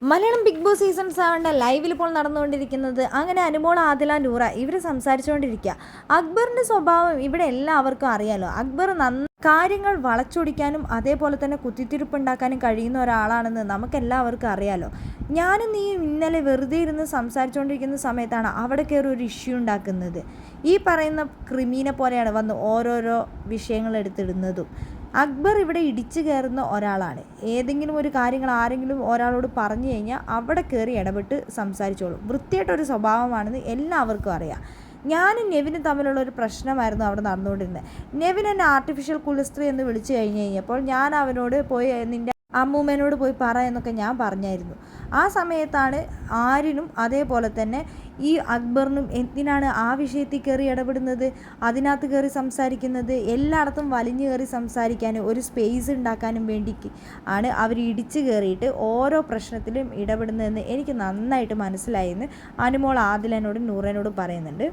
Malayalam big boss season 7 ലൈവിൽ ഇപ്പോൾ നടന്നുകൊണ്ടിരിക്കുന്നത് അങ്ങനെ അനുമോൾ, ആദില, നൂറ ഇവർ സംസാരിച്ചുകൊണ്ടിരിക്കുക. അക്ബറിൻ്റെ സ്വഭാവം ഇവിടെ എല്ലാവർക്കും അറിയാലോ. അക്ബർ കാര്യങ്ങൾ വളച്ചൊടിക്കാനും അതേപോലെ തന്നെ കുത്തിത്തിരിപ്പുണ്ടാക്കാനും കഴിയുന്ന ഒരാളാണെന്ന് നമുക്കെല്ലാവർക്കും അറിയാലോ. ഞാനും നീ ഇന്നലെ വെറുതെ ഇരുന്ന് സംസാരിച്ചുകൊണ്ടിരിക്കുന്ന സമയത്താണ് അവിടെ കയറി ഒരു ഇഷ്യൂ ഉണ്ടാക്കുന്നത്. ഈ പറയുന്ന ക്രിമീനെ പോലെയാണ് വന്ന് ഓരോരോ വിഷയങ്ങൾ എടുത്തിടുന്നതും. അക്ബർ ഇവിടെ ഇടിച്ചു കയറുന്ന ഒരാളാണ്. ഏതെങ്കിലും ഒരു കാര്യങ്ങൾ ആരെങ്കിലും ഒരാളോട് പറഞ്ഞു കഴിഞ്ഞാൽ അവിടെ കയറി ഇടപെട്ട് സംസാരിച്ചോളും. വൃത്തിയായിട്ടൊരു സ്വഭാവമാണെന്ന് എല്ലാവർക്കും അറിയാം. ഞാനും നെവിനും തമ്മിലുള്ള ഒരു പ്രശ്നമായിരുന്നു അവിടെ നടന്നുകൊണ്ടിരുന്നത്. നെവിൻ എന്നെ ആർട്ടിഫിഷ്യൽ കുലസ്ത്രീ എന്ന് വിളിച്ചു കഴിഞ്ഞപ്പോൾ ഞാൻ അവനോട് പോയി നിൻ്റെ അമ്മൂമ്മേനോട് പോയി പറ എന്നൊക്കെ ഞാൻ പറഞ്ഞായിരുന്നു. ആ സമയത്താണ് ആരിനും അതേപോലെ തന്നെ ഈ അക്ബറിനും എന്തിനാണ് ആ വിഷയത്തിൽ കയറി ഇടപെടുന്നത്, അതിനകത്ത് കയറി സംസാരിക്കുന്നത്. എല്ലായിടത്തും വലിഞ്ഞു കയറി സംസാരിക്കാനും ഒരു സ്പേസ് ഉണ്ടാക്കാനും വേണ്ടി ആണ് അവർ ഇടിച്ചു കയറിയിട്ട് ഓരോ പ്രശ്നത്തിലും ഇടപെടുന്നതെന്ന് എനിക്ക് നന്നായിട്ട് മനസ്സിലായെന്ന് അനുമോൾ ആദിലനോടും നൂറേനോടും പറയുന്നുണ്ട്.